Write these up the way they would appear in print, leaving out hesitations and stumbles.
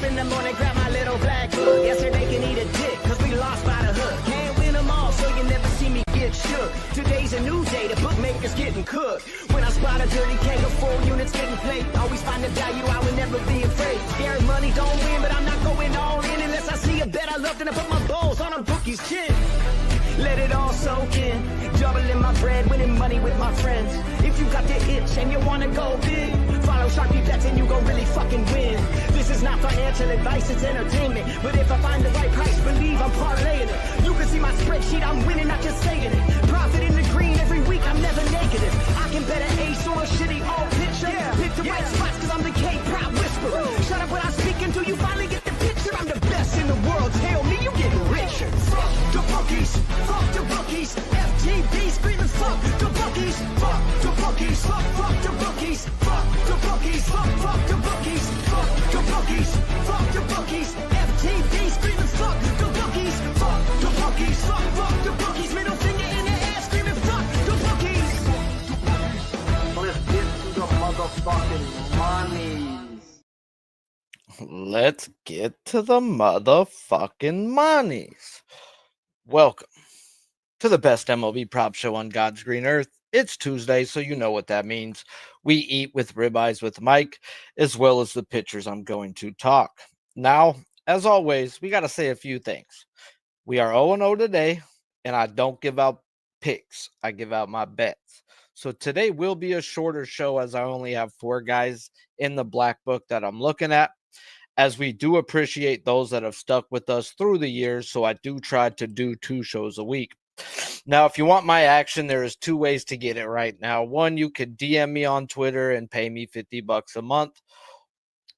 up in the morning, grab my little black book. Yesterday can eat a dick, cause we lost by the hook. Can't win them all, so you never see me get shook. Today's a new day, the bookmaker's getting cooked. When I spot a dirty K of 4 units getting played, always find the value, I would never be afraid. Scared money don't win, but I'm not going all in unless I see a bet I love, then I put my balls on a bookie's chin. Let it all soak in, doubling my bread, winning money with my friends. If you got the itch and you wanna go big, follow Sharpie bets and you gon' really fucking win. This is not financial advice, it's entertainment. But if I find the right price, believe I'm parlaying it. You can see my spreadsheet, I'm winning, not just saying it. Profit in the green every week, I'm never negative. I can bet an ace or a shitty all picture. Pick the right spots cause I'm the K-Prop whisperer. Shut up when I speak until you finally get the picture. I'm the best in the world, tell me you getting richer. Fuck the bookies, fuck the bookies. FTB screaming fuck the bookies, fuck the bookies, fuck the bookies, fuck the bookies, fuck the bookies, fuck the bookies, fuck the bookies. FTB screaming fuck the bookies, fuck the bookies, fuck the bookies. Middle finger in the air screaming fuck the bookies. Let's get to the motherfucking monies. Welcome to the best MLB prop show on God's green earth. It's Tuesday, so you know what that means. We eat with ribeyes with Mike, as well as the pitchers I'm going to talk. Now, as always, we got to say a few things. We are 0-0 today, and I don't give out picks. I give out my bets. So today will be a shorter show as I only have 4 guys in the black book that I'm looking at, as we do appreciate those that have stuck with us through the years. So I do try to do 2 shows a week. Now, if you want my action, there is 2 ways to get it right now. 1, you could DM me on Twitter and pay me $50 a month.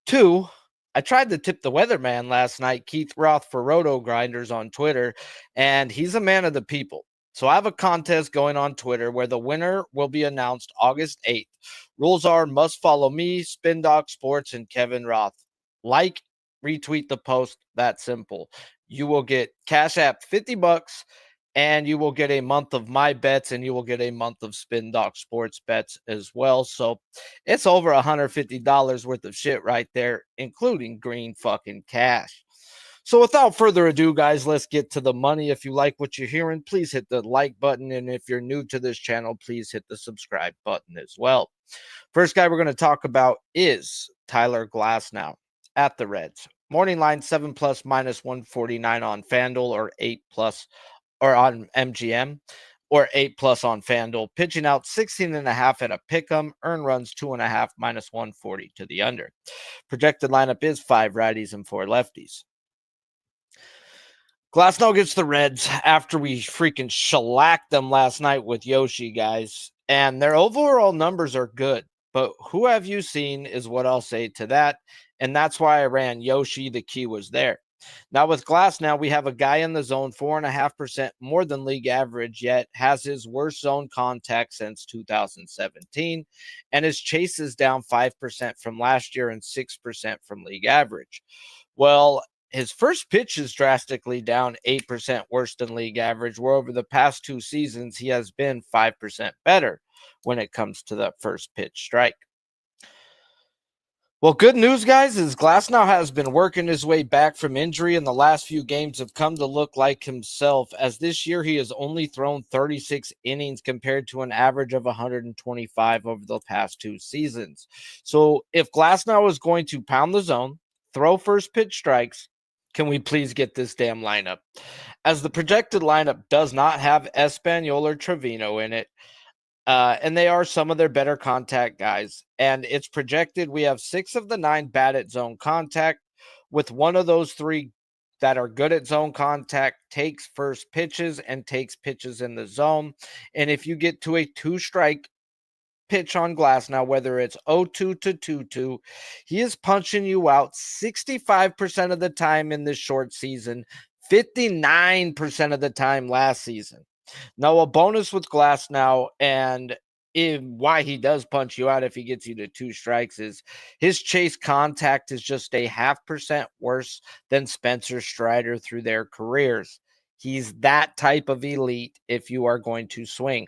2, I tried to tip the weatherman last night, Keith Roth for Roto Grinders on Twitter, and he's a man of the people. So I have a contest going on Twitter where the winner will be announced August 8th. Rules are must follow me, Spin Doc Sports, and Kevin Roth. Like, retweet the post, that simple. You will get Cash App $50, and you will get a month of my bets, and you will get a month of Spin Doc Sports bets as well. So it's over $150 worth of shit right there, including green fucking cash. So without further ado, guys, let's get to the money. If you like what you're hearing, please hit the like button. And if you're new to this channel, please hit the subscribe button as well. First guy we're going to talk about is Tyler Glasnow at the Reds. Morning line 7+ -149 on FanDuel, or 8+ or on MGM, or 8+ on FanDuel. Pitching out 16.5 at a pick'em. Earn runs 2.5 -140 to the under. Projected lineup is 5 righties and 4 lefties. Glasnow gets the Reds after we freaking shellacked them last night with Yoshi, guys. And their overall numbers are good. But who have you seen is what I'll say to that. And that's why I ran Yoshi. The key was there. Now with Glasnow, we have a guy in the zone 4.5% more than league average, yet has his worst zone contact since 2017. And his chase is down 5% from last year and 6% from league average. Well, his first pitch is drastically down 8% worse than league average, where over the past 2 seasons, he has been 5% better when it comes to the first pitch strike. Well, good news, guys, is Glasnow has been working his way back from injury, and the last few games have come to look like himself, as this year he has only thrown 36 innings compared to an average of 125 over the past 2 seasons. So if Glasnow is going to pound the zone, throw first pitch strikes, can we please get this damn lineup? As the projected lineup does not have Espanol or Trevino in it, and they are some of their better contact guys. And it's projected we have 6 of the 9 bad at zone contact, with one of those 3 that are good at zone contact takes first pitches and takes pitches in the zone. And if you get to a 2-strike pitch on Glasnow, whether it's 0-2 to 2-2, he is punching you out 65% of the time in this short season, 59% of the time last season. Now, a bonus with Glasnow, and why he does punch you out if he gets you to 2 strikes, is his chase contact is just a 0.5% worse than Spencer Strider through their careers. He's that type of elite if you are going to swing.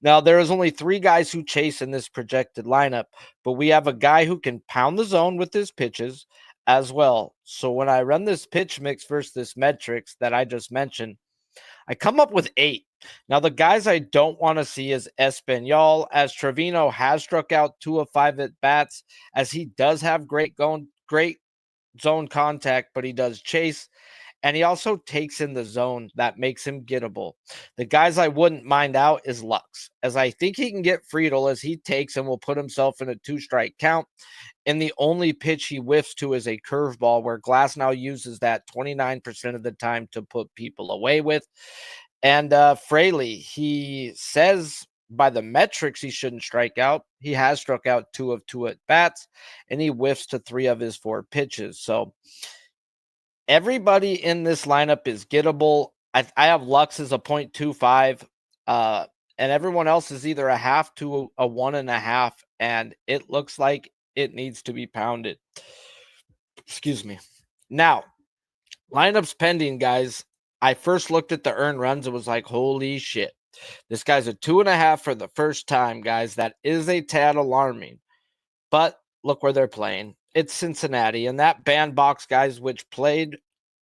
Now, there is only 3 guys who chase in this projected lineup, but we have a guy who can pound the zone with his pitches, as well. So when I run this pitch mix versus this metrics that I just mentioned, I come up with 8. Now, the guys I don't want to see is Espanol, as Trevino has struck out 2 of 5 at bats, as he does have great zone contact, but he does chase. And he also takes in the zone that makes him gettable. The guys I wouldn't mind out is Lux, as I think he can get Friedel as he takes and will put himself in a 2-strike count. And the only pitch he whiffs to is a curveball, where Glass now uses that 29% of the time to put people away with. And Fraley, he says by the metrics he shouldn't strike out. He has struck out 2 of 2 at bats, and he whiffs to 3 of his 4 pitches. So everybody in this lineup is gettable. I have Lux as a 0.25, and everyone else is either a half to a 1.5, and it looks like it needs to be pounded. Excuse me. Now, lineups pending, guys. I first looked at the earned runs and was like, holy shit. This guy's a 2.5 for the first time, guys. That is a tad alarming. But look where they're playing. It's Cincinnati, and that bandbox, guys, which played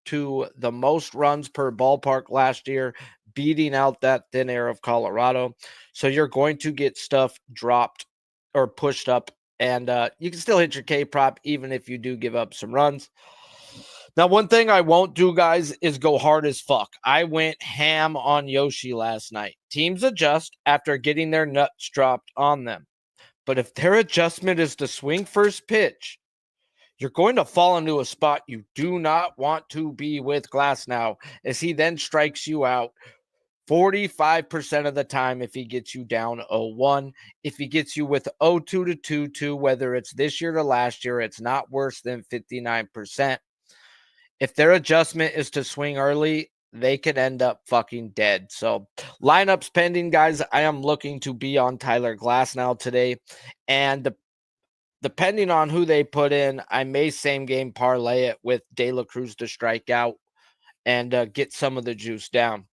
to the most runs per ballpark last year, beating out that thin air of Colorado. So you're going to get stuff dropped or pushed up, and you can still hit your K prop even if you do give up some runs. Now, one thing I won't do, guys, is go hard as fuck. I went ham on Yoshi last night. Teams adjust after getting their nuts dropped on them. But if their adjustment is to swing first pitch, you're going to fall into a spot you do not want to be with Glass now, as he then strikes you out 45% of the time if he gets you down 0-1. If he gets you with 0-2 to 2-2, whether it's this year to last year, it's not worse than 59%. If their adjustment is to swing early, they could end up fucking dead. So lineups pending, guys. I am looking to be on Tyler Glass now today. And depending on who they put in, I may same game parlay it with De La Cruz to strike out and get some of the juice down.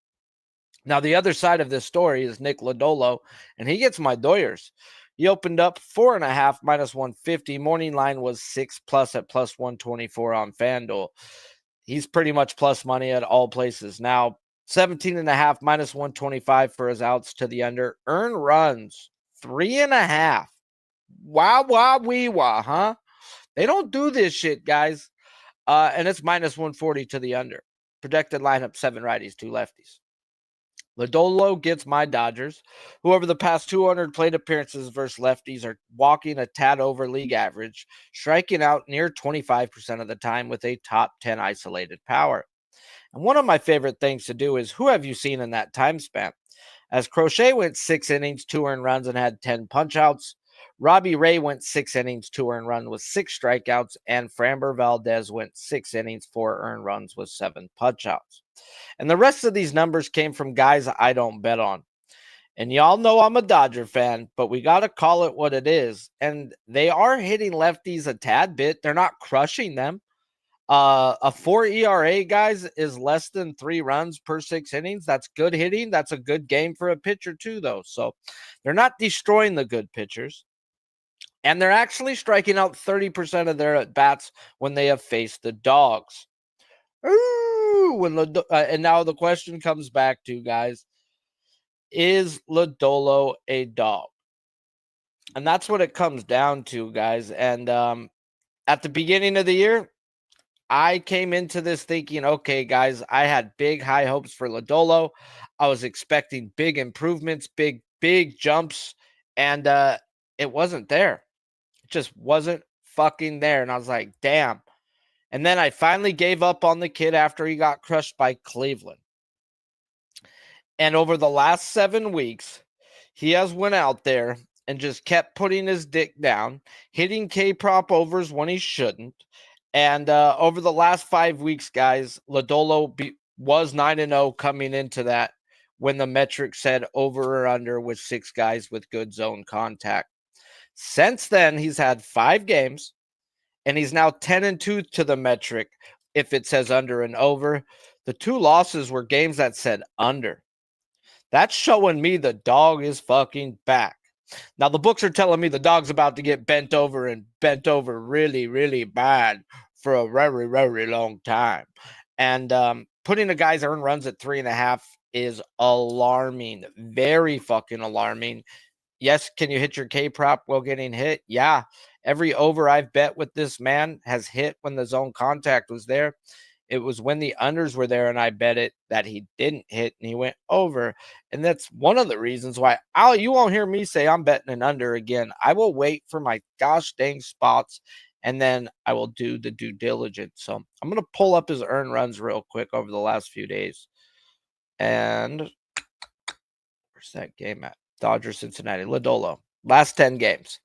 Now, the other side of this story is Nick Lodolo, and he gets my Doyers. He opened up 4.5 minus 150. Morning line was 6+ at plus 124 on FanDuel. He's pretty much plus money at all places. Now, 17.5 minus 125 for his outs to the under. Earned runs, 3.5. Wah, wee, wah, huh? They don't do this shit, guys. And it's minus 140 to the under. Projected lineup, 7 righties, 2 lefties. Lodolo gets my Dodgers, who over the past 200 plate appearances versus lefties are walking a tad over league average, striking out near 25% of the time with a top 10 isolated power. And one of my favorite things to do is, who have you seen in that time span? As Crochet went 6 innings, 2 earned runs, and had 10 punchouts, Robbie Ray went 6 innings, 2 earned runs with 6 strikeouts, and Framber Valdez went 6 innings, 4 earned runs with 7 punchouts. And the rest of these numbers came from guys I don't bet on. And y'all know I'm a Dodger fan, but we got to call it what it is. And they are hitting lefties a tad bit. They're not crushing them. A 4 ERA, guys, is less than 3 runs per 6 innings. That's good hitting. That's a good game for a pitcher too, though. So they're not destroying the good pitchers. And they're actually striking out 30% of their at-bats when they have faced the dogs. And now the question comes back to, guys, is Lodolo a dog? And that's what it comes down to, guys. And at the beginning of the year, I came into this thinking, okay, guys, I had big high hopes for Lodolo. I was expecting big improvements, big jumps, and it wasn't there. It just wasn't fucking there. And I was like, damn. And then I finally gave up on the kid after he got crushed by Cleveland. And over the last 7 weeks, he has went out there and just kept putting his dick down, hitting K-prop overs when he shouldn't. And over the last 5 weeks, guys, Lodolo was 9-0 coming into that when the metric said over or under with 6 guys with good zone contact. Since then, he's had 5 games. And he's now 10-2 to the metric if it says under and over. The 2 losses were games that said under. That's showing me the dog is fucking back. Now, the books are telling me the dog's about to get bent over and bent over really, really bad for a very, very long time. And putting a guy's earned runs at 3.5 is alarming. Very fucking alarming. Yes, can you hit your K prop while getting hit? Yeah. Every over I've bet with this man has hit when the zone contact was there. It was when the unders were there and I bet it that he didn't hit and he went over. And that's one of the reasons why you won't hear me say I'm betting an under again. I will wait for my gosh dang spots and then I will do the due diligence. So I'm going to pull up his earned runs real quick over the last few days. And where's that game at? Dodgers, Cincinnati, Lodolo. Last 10 games.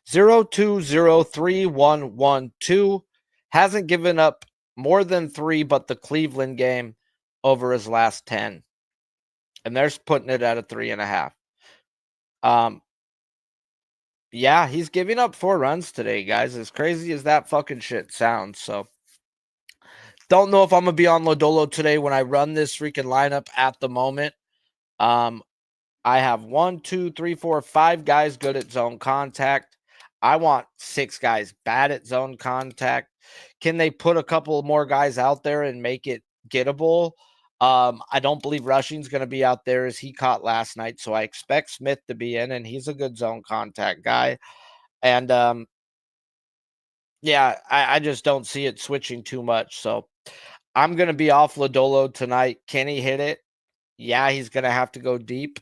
0-2, 0-3, 1-1, 2. Hasn't given up more than 3, but the Cleveland game over his last 10. And they're putting it at a 3.5. Yeah, he's giving up 4 runs today, guys. As crazy as that fucking shit sounds. So, don't know if I'm going to be on Lodolo today when I run this freaking lineup at the moment. I have 1, 2, 3, 4, 5 guys good at zone contact. I want 6 guys bad at zone contact. Can they put a couple more guys out there and make it gettable? I don't believe Rushing's going to be out there as he caught last night, so I expect Smith to be in, and he's a good zone contact guy. And yeah, I just don't see it switching too much. So I'm going to be off Lodolo tonight. Can he hit it? Yeah, he's going to have to go deep.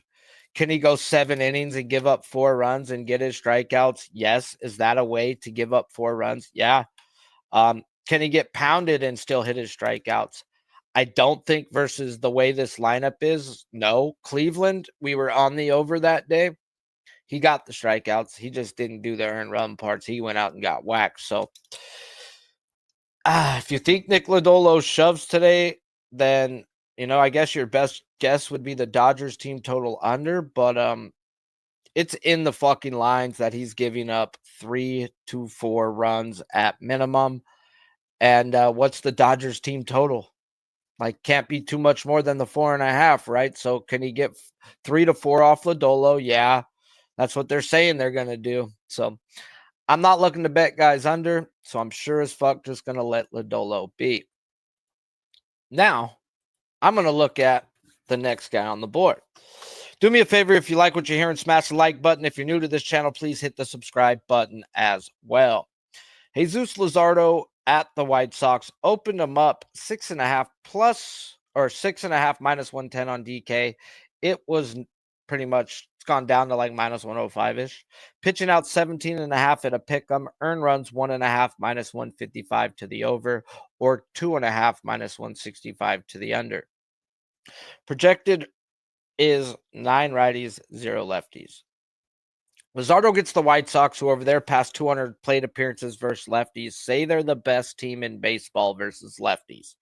Can he go 7 innings and give up 4 runs and get his strikeouts? Yes. Is that a way to give up 4 runs? Yeah. Can he get pounded and still hit his strikeouts? I don't think versus the way this lineup is. No. Cleveland, we were on the over that day. He got the strikeouts. He just didn't do the earned run parts. He went out and got whacked. So if you think Nick Lodolo shoves today, then I guess your best guess would be the Dodgers team total under, but it's in the fucking lines that he's giving up 3 to 4 runs at minimum. And what's the Dodgers team total? Like, can't be too much more than the 4.5, right? So can he get 3 to 4 off Lodolo? Yeah, that's what they're saying they're going to do. So I'm not looking to bet guys under, so I'm sure as fuck just going to let Lodolo be. Now, I'm going to look at the next guy on the board. Do me a favor, if you like what you're hearing, smash the like button. If you're new to this channel, please hit the subscribe button as well. Jesus Luzardo at the White Sox opened them up 6.5 plus, or 6.5 minus 110 on DK. It was pretty much, it's gone down to like minus 105-ish. Pitching out 17.5 at a pick'em. Earn runs 1.5 minus 155 to the over, or 2.5 minus 165 to the under. Projected is 9 righties, 0 lefties. Luzardo gets the White Sox, who over their past 200 plate appearances versus lefties say they're the best team in baseball versus lefties.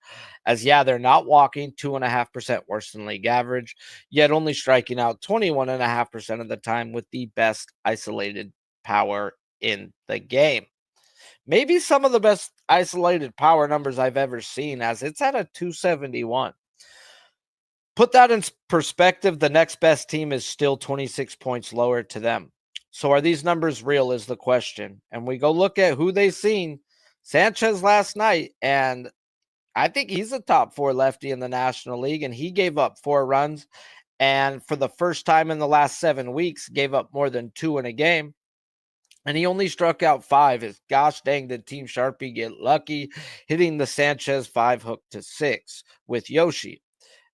As yeah, they're not walking 2.5% worse than league average, yet only striking out 21.5% of the time with the best isolated power in the game. Maybe some of the best isolated power numbers I've ever seen, as it's at a 271. Put that in perspective, the next best team is still 26 points lower to them. So are these numbers real is the question. And we go look at who they've seen. Sanchez last night, and I think he's a top 4 lefty in the National League, and he gave up 4 runs. And for the first time in the last 7 weeks, gave up more than 2 in a game. And he only struck out 5. It's gosh dang, did Team Sharpie get lucky hitting the Sanchez 5 hook to 6 with Yoshi,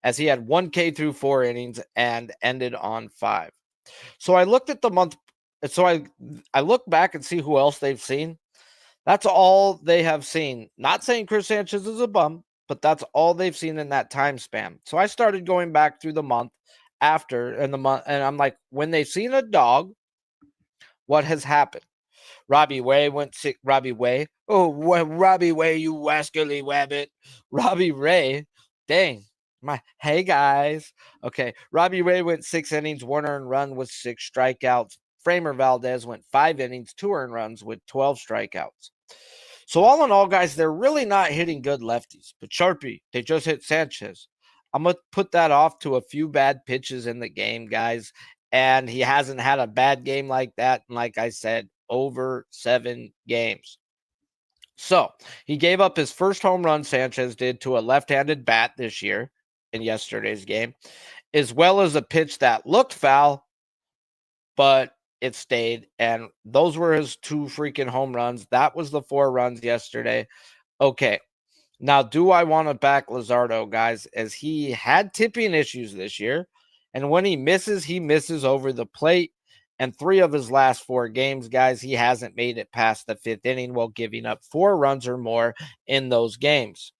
as he had 1K through 4 innings and ended on 5. So I looked at the month. So I look back and see who else they've seen. That's all they have seen. Not saying Chris Sanchez is a bum, but that's all they've seen in that time span. So I started going back through the month after, and I'm like, when they've seen a dog, what has happened? Robbie Ray went sick. Robbie Ray. Oh, Robbie Ray, you wascally wabbit. Robbie Ray. Dang. Hey guys. Okay. Robbie Ray went 6 innings, 1 earned run with 6 strikeouts. Framer Valdez went 5 innings, 2 earned runs with 12 strikeouts. So all in all, guys, they're really not hitting good lefties. But Sharpie, they just hit Sanchez. I'm going to put that off to a few bad pitches in the game, guys. And he hasn't had a bad game like that. And like I said, over 7 games. So he gave up his first home run, Sanchez did, to a left-handed bat this year in yesterday's game, as well as a pitch that looked foul, but it stayed. And those were his 2 freaking home runs. That was the 4 runs yesterday. Okay. Now, do I want to back Luzardo, guys, as he had tipping issues this year? And when he misses over the plate. And 3 of his last 4 games, guys, he hasn't made it past the 5th inning while giving up 4 runs or more in those games.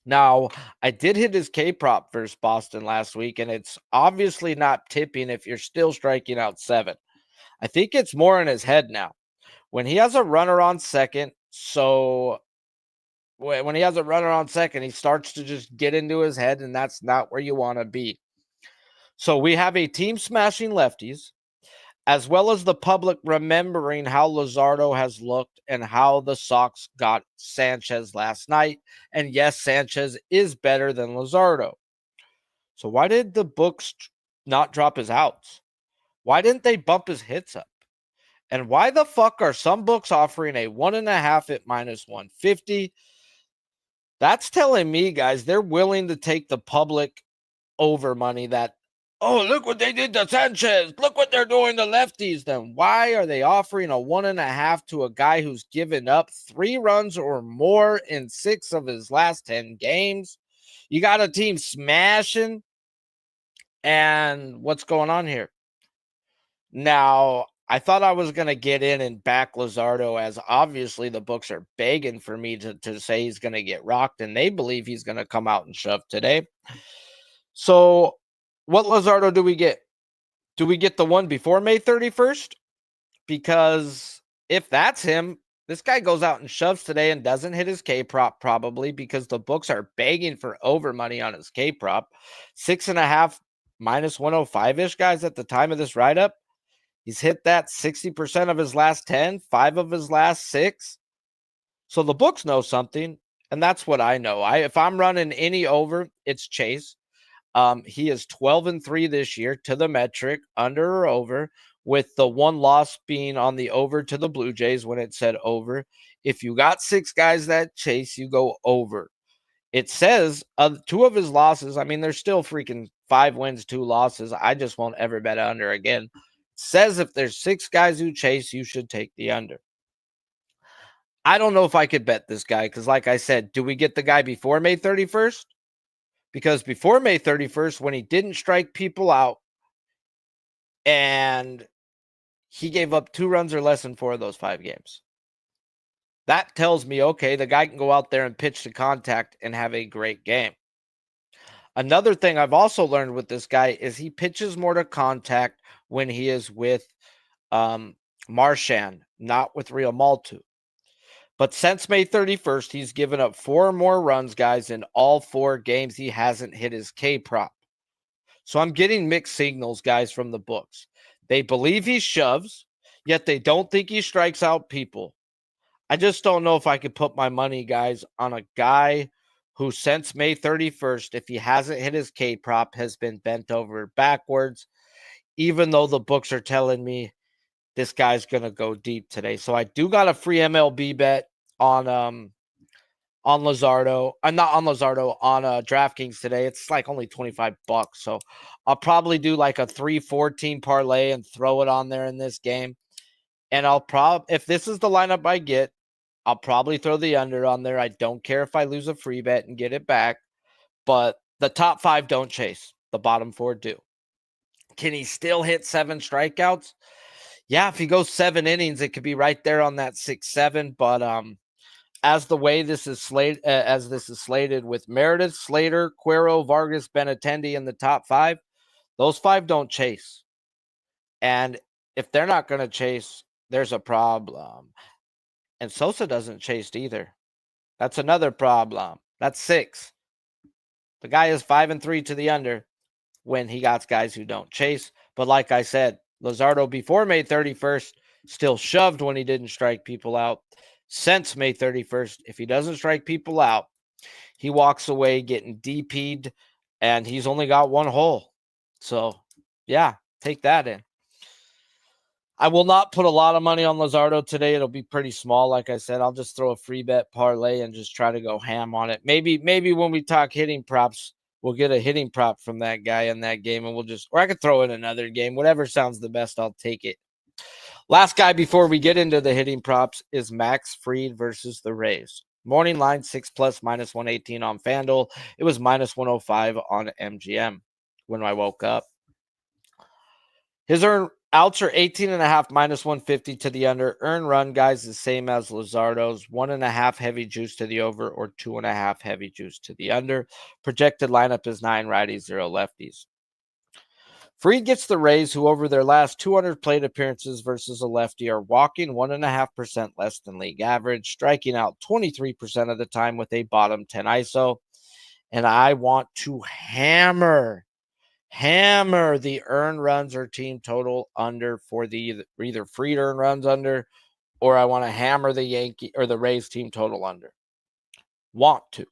Now, I did hit his K prop versus Boston last week, and it's obviously not tipping if you're still striking out 7. I think it's more in his head now. When he has a runner on second, when he has a runner on second, he starts to just get into his head, and that's not where you want to be. So we have a team smashing lefties, as well as the public remembering how Luzardo has looked and how the Sox got Sanchez last night. And yes, Sanchez is better than Luzardo. So why did the books not drop his outs? Why didn't they bump his hits up? And why the fuck are some books offering a 1.5 at -150? That's telling me, guys, they're willing to take the public over money that, oh, look what they did to Sanchez. Look what they're doing to lefties. Then why are they offering a 1.5 to a guy who's given up 3 runs or more in 6 of his last 10 games? You got a team smashing. And what's going on here? Now, I thought I was going to get in and back Luzardo, as obviously the books are begging for me to say he's going to get rocked, and they believe he's going to come out and shove today. So what Luzardo do we get? Do we get the one before May 31st? Because if that's him, this guy goes out and shoves today and doesn't hit his K prop probably, because the books are begging for over money on his K prop. 6.5 -105-ish, guys, at the time of this write-up. He's hit that 60% of his last 10, 5 of his last 6. So the books know something, and that's what I know. If I'm running any over, it's Chase. He is 12-3 this year to the metric, under or over, with the 1 loss being on the over to the Blue Jays when it said over. If you got 6 guys that chase, you go over. It says 2 of his losses, I mean, there's still freaking 5 wins, 2 losses. I just won't ever bet under again. It says if there's 6 guys who chase, you should take the under. I don't know if I could bet this guy because, like I said, do we get the guy before May 31st? Because before May 31st, when he didn't strike people out and he gave up 2 runs or less in 4 of those 5 games, that tells me, okay, the guy can go out there and pitch to contact and have a great game. Another thing I've also learned with this guy is he pitches more to contact when he is with Marchand, not with Real Maltu. But since May 31st, he's given up 4 more runs, guys, in all 4 games. He hasn't hit his K prop. So I'm getting mixed signals, guys, from the books. They believe he shoves, yet they don't think he strikes out people. I just don't know if I could put my money, guys, on a guy who since May 31st, if he hasn't hit his K prop, has been bent over backwards, even though the books are telling me this guy's going to go deep today. So I do got a free MLB bet on Luzardo. I'm not on Luzardo, on DraftKings today. It's like only $25. So I'll probably do like a 3-14 parlay and throw it on there in this game. And if this is the lineup I get, I'll probably throw the under on there. I don't care if I lose a free bet and get it back. But the top 5 don't chase. The bottom 4 do. Can he still hit 7 strikeouts? Yeah, if he goes 7 innings, it could be right there on that 6-7. But as this is slated with Meredith, Slater, Cuero, Vargas, Benintendi in the top 5, those 5 don't chase. And if they're not going to chase, there's a problem. And Sosa doesn't chase either. That's another problem. That's 6. The guy is 5-3 to the under when he got guys who don't chase. But like I said, Luzardo before May 31st still shoved when he didn't strike people out. Since May 31st, if he doesn't strike people out, he walks away getting DP'd, and he's only got 1 hole. So, yeah, take that in. I will not put a lot of money on Luzardo today. It'll be pretty small. Like I said, I'll just throw a free bet parlay and just try to go ham on it. Maybe when we talk hitting props, we'll get a hitting prop from that guy in that game, and or I could throw in another game. Whatever sounds the best, I'll take it. Last guy before we get into the hitting props is Max Fried versus the Rays. Morning line 6+ -118 on FanDuel. It was -105 on MGM when I woke up. His outs are 18.5 -150 to the under. Earned run, guys, the same as Luzardo's. 1.5 heavy juice to the over or 2.5 heavy juice to the under. Projected lineup is 9 righties, 0 lefties. Fried gets the Rays, who over their last 200 plate appearances versus a lefty are walking 1.5% less than league average, striking out 23% of the time with a bottom 10 ISO. And I want to hammer the earned runs or team total under for the either Fried earned runs under, or I want to hammer the Yankee or the Rays team total under. Want to.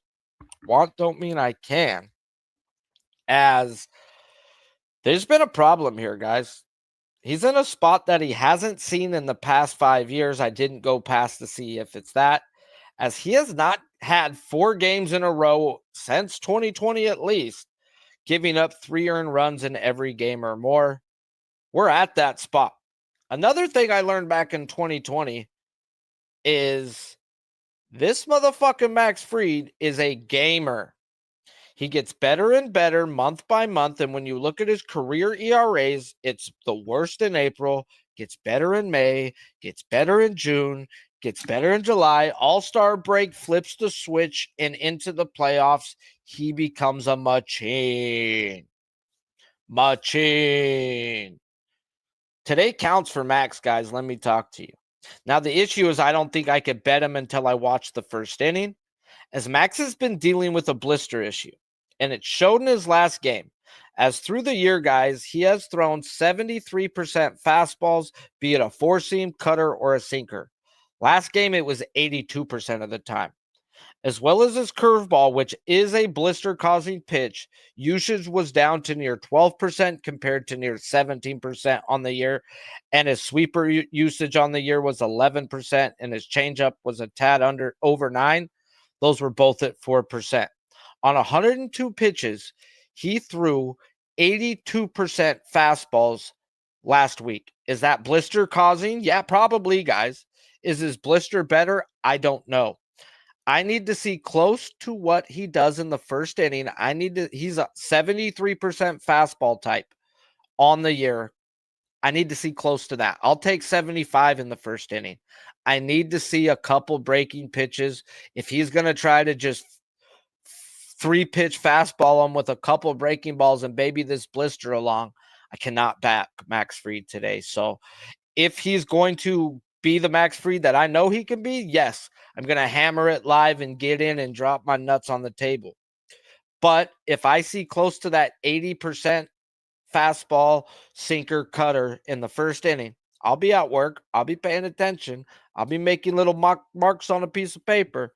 Want don't mean I can. As there's been a problem here, guys. He's in a spot that he hasn't seen in the past 5 years. I didn't go past to see if it's that, as he has not had 4 games in a row since 2020 at least, giving up 3 earned runs in every game or more. We're at that spot. Another thing I learned back in 2020 is this motherfucking Max Fried is a gamer. He gets better and better month by month. And when you look at his career ERAs, it's the worst in April, gets better in May, gets better in June, gets better in July. All-Star break, flips the switch, and into the playoffs, he becomes a machine. Today counts for Max, guys. Let me talk to you. Now, the issue is I don't think I could bet him until I watch the first inning, as Max has been dealing with a blister issue, and it showed in his last game. As through the year, guys, he has thrown 73% fastballs, be it a four-seam, cutter, or a sinker. Last game, it was 82% of the time. As well as his curveball, which is a blister-causing pitch, usage was down to near 12% compared to near 17% on the year, and his sweeper usage on the year was 11%, and his changeup was a tad over 9%. Those were both at 4%. On 102 pitches, he threw 82% fastballs last week. Is that blister causing? Yeah, probably, guys. Is his blister better? I don't know. I need to see close to what he does in the first inning. He's a 73% fastball type on the year. I need to see close to that. I'll take 75 in the first inning. I need to see a couple breaking pitches. If he's going to try to just 3-pitch fastball him with a couple breaking balls and baby this blister along, I cannot back Max Fried today. So if he's going to be the Max Fried that I know he can be, yes, I'm going to hammer it live and get in and drop my nuts on the table. But if I see close to that 80% fastball, sinker, cutter in the first inning, I'll be at work. I'll be paying attention. I'll be making little marks on a piece of paper.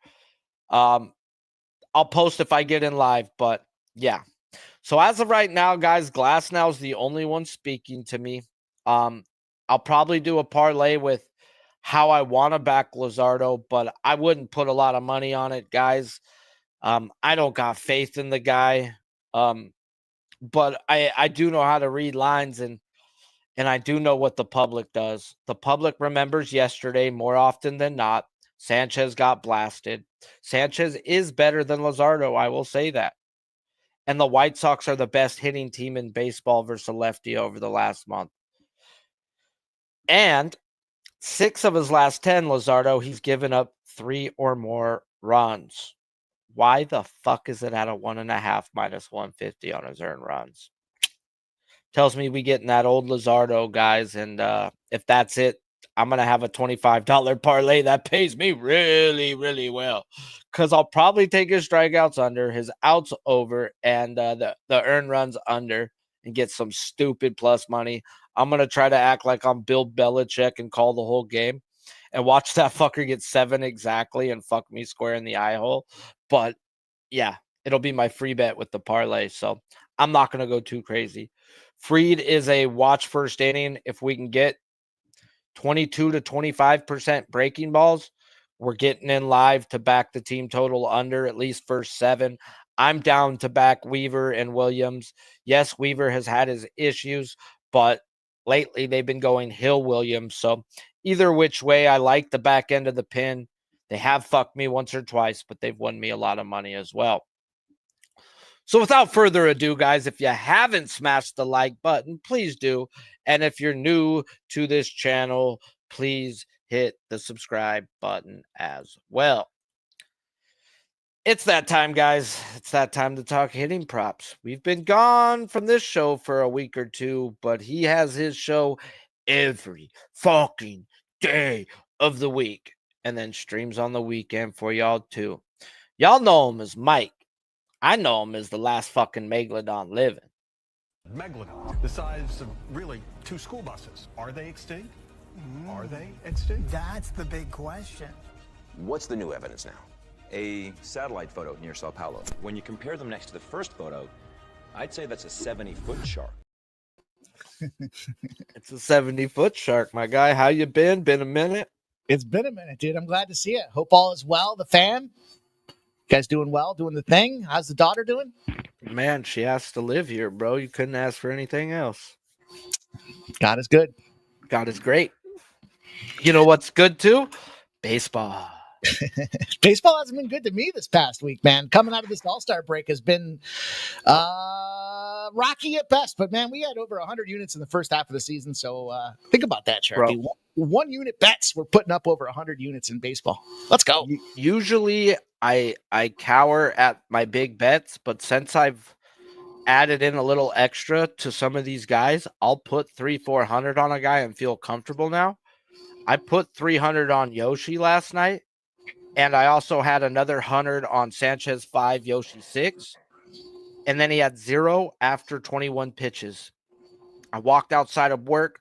I'll post if I get in live, but yeah. So as of right now, guys, Glasnow is the only one speaking to me. I'll probably do a parlay with how I want to back Luzardo, but I wouldn't put a lot of money on it, guys. I don't got faith in the guy. But I do know how to read lines, and I do know what the public does. The public remembers yesterday more often than not. Sanchez got blasted. Sanchez is better than Luzardo, I will say that. And the White Sox are the best hitting team in baseball versus a lefty over the last month. And 6 of his last 10, Luzardo, he's given up 3 or more runs. Why the fuck is it at a 1.5 -150 on his earned runs? Tells me we getting that old Luzardo, guys. And if that's it, I'm going to have a $25 parlay that pays me really, really well. Because I'll probably take his strikeouts under, his outs over, and the earned runs under, and get some stupid plus money. I'm going to try to act like I'm Bill Belichick and call the whole game and watch that fucker get 7 exactly and fuck me square in the eye hole. But yeah, it'll be my free bet with the parlay. So I'm not going to go too crazy. Fried is a watch first inning. If we can get 22 to 25% breaking balls. We're getting in live to back the team total under at least first 7. I'm down to back Weaver and Williams. Yes, Weaver has had his issues, but lately they've been going Hill Williams. So either which way, I like the back end of the pin. They have fucked me once or twice, but they've won me a lot of money as well. So without further ado, guys, if you haven't smashed the like button, please do. And if you're new to this channel, please hit the subscribe button as well. It's that time, guys. It's that time to talk hitting props. We've been gone from this show for a week or two, but he has his show every fucking day of the week and then streams on the weekend for y'all too. Y'all know him as Mike. I know him as the last fucking Megalodon living. Megalodon, the size of really 2 school buses. Are they extinct? Are they extinct? That's the big question. What's the new evidence now? A satellite photo near Sao Paulo. When you compare them next to the first photo, I'd say that's a 70-foot shark. It's a 70-foot shark, my guy. How you been? Been a minute? It's been a minute, dude. I'm glad to see it. Hope all is well. The fam, you guys doing well, doing the thing. How's the daughter doing? Man, she has to live here, bro. You couldn't ask for anything else. God is good. God is great. You know what's good too? Baseball. Baseball hasn't been good to me this past week, man. Coming out of this All-Star break has been rocky at best. But, man, we had over 100 units in the first half of the season. So think about that, Sharky. One unit bets. We're putting up over 100 units in baseball. Let's go. Usually I cower at my big bets, but since I've added in a little extra to some of these guys, I'll put 300-400 on a guy and feel comfortable now. I put 300 on Yoshi last night. And I also had another 100 on Sanchez 5, Yoshi 6. And then he had 0 after 21 pitches. I walked outside of work,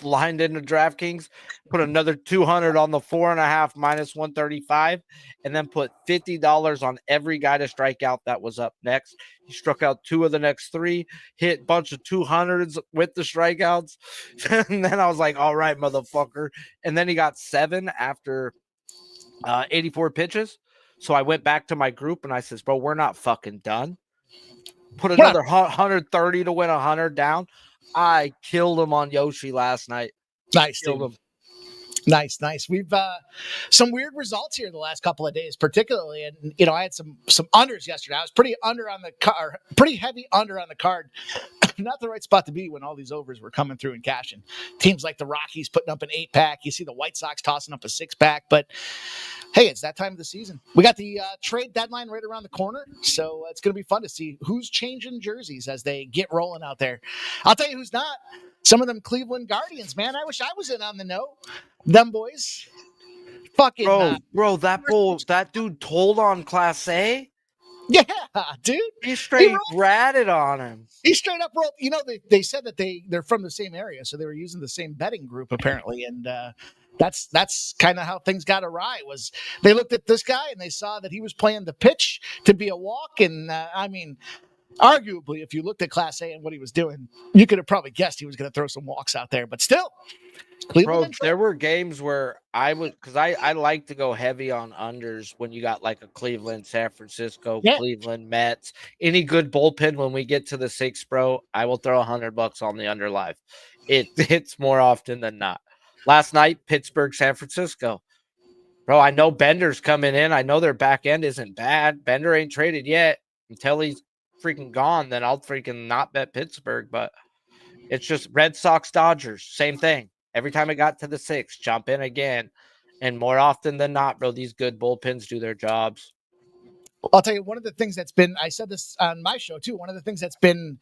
lined into DraftKings, put another 200 on the 4.5 minus 135, and then put $50 on every guy to strike out that was up next. He struck out 2 of the next 3, hit a bunch of 200s with the strikeouts. And then I was like, all right, motherfucker. And then he got 7 after 84 pitches. So I went back to my group and I says, bro, we're not fucking done. Put another 130 to win 100 down. I killed him on Yoshi last night. Nice. Killed him. Nice. We've some weird results here the last couple of days, particularly. And, you know, I had some unders yesterday. I was pretty heavy under on the card. Not the right spot to be when all these overs were coming through and cashing. Teams like the Rockies putting up an 8-pack. You see the White Sox tossing up a 6-pack. But, hey, it's that time of the season. We got the trade deadline right around the corner. So it's going to be fun to see who's changing jerseys as they get rolling out there. I'll tell you who's not. Some of them Cleveland Guardians, man. I wish I was in on the know. Them boys. Fucking. Bro, that dude told on Class A. Yeah, dude. He straight ratted on him. He straight up rolled. You know, they said that they're from the same area, so they were using the same betting group apparently, and that's kind of how things got awry. Was they looked at this guy and they saw that he was playing the pitch to be a walk, and I mean, arguably, if you looked at Class A and what he was doing, you could have probably guessed he was going to throw some walks out there. But still, Bro, there were games where I would, because I like to go heavy on unders when you got like a Cleveland, San Francisco, Cleveland, Mets, any good bullpen. When we get to the 6th, bro, I will throw $100 on the under live. It's more often than not. Last night, Pittsburgh, San Francisco. Bro, I know Bender's coming in. I know their back end isn't bad. Bender ain't traded yet. Until he's freaking gone, then I'll freaking not bet Pittsburgh. But it's just Red Sox, Dodgers, same thing. Every time it got to the 6th, jump in again. And more often than not, bro, these good bullpens do their jobs. I'll tell you, one of the things that's been, I said this on my show too, one of the things that's been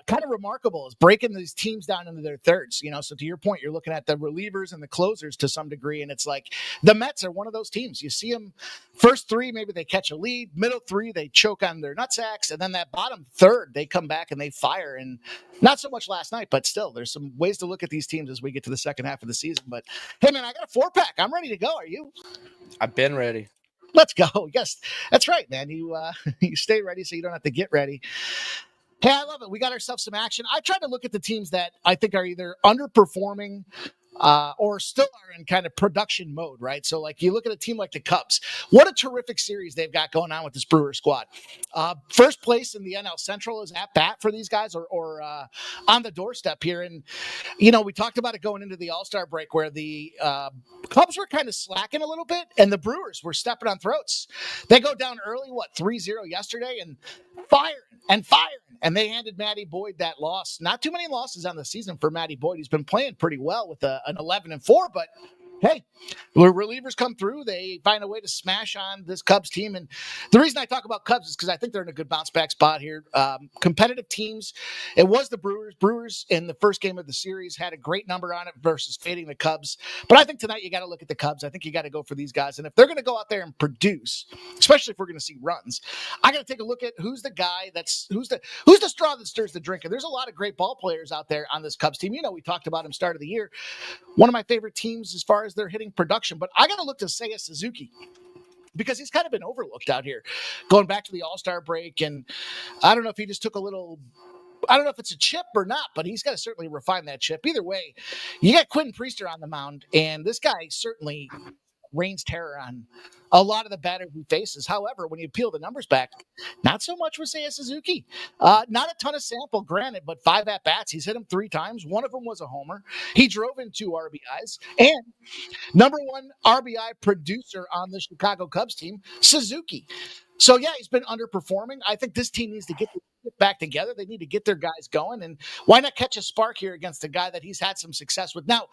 kind of remarkable is breaking these teams down into their thirds. You know, so to your point, you're looking at the relievers and the closers to some degree, and it's like the Mets are one of those teams. You see them first 3, maybe they catch a lead, middle 3, they choke on their nutsacks, and then that bottom third, they come back and they fire. And not so much last night, but still, there's some ways to look at these teams as we get to the second half of the season. But hey, man, I got a 4-pack. I'm ready to go. Are you? I've been ready. Let's go. Yes, that's right, man. You stay ready so you don't have to get ready. Hey, I love it. We got ourselves some action. I tried to look at the teams that I think are either underperforming or still are in kind of production mode, right? So, like, you look at a team like the Cubs, what a terrific series they've got going on with this Brewer squad. First place in the NL Central is at bat for these guys, or on the doorstep here. And, we talked about it going into the All-Star break where the Cubs were kind of slacking a little bit, and the Brewers were stepping on throats. They go down early, 3-0 yesterday, and firing. And they handed Matty Boyd that loss. Not too many losses on the season for Matty Boyd. He's been playing pretty well with an 11-4, but hey, the relievers come through. They find a way to smash on this Cubs team. And the reason I talk about Cubs is because I think they're in a good bounce back spot here. Competitive teams. It was the Brewers. Brewers in the first game of the series had a great number on it versus fading the Cubs. But I think tonight you got to look at the Cubs. I think you got to go for these guys. And if they're going to go out there and produce, especially if we're going to see runs, I got to take a look at who's the guy who's the straw that stirs the drink. And there's a lot of great ball players out there on this Cubs team. We talked about him start of the year. One of my favorite teams as far as their hitting production, but I got to look to Seiya Suzuki because he's kind of been overlooked out here going back to the All-Star break. And I don't know if he just took I don't know if it's a chip or not, but he's got to certainly refine that chip. Either way, you got Quentin Priester on the mound, and this guy certainly reigns terror on a lot of the batters he faces. However, when you peel the numbers back, not so much with Seiya Suzuki. Not a ton of sample, granted, but 5 at-bats. He's hit him 3 times. One of them was a homer. He drove in 2 RBIs. And number 1 RBI producer on the Chicago Cubs team, Suzuki. So, yeah, he's been underperforming. I think this team needs to get back together. They need to get their guys going. And why not catch a spark here against a guy that he's had some success with? Now,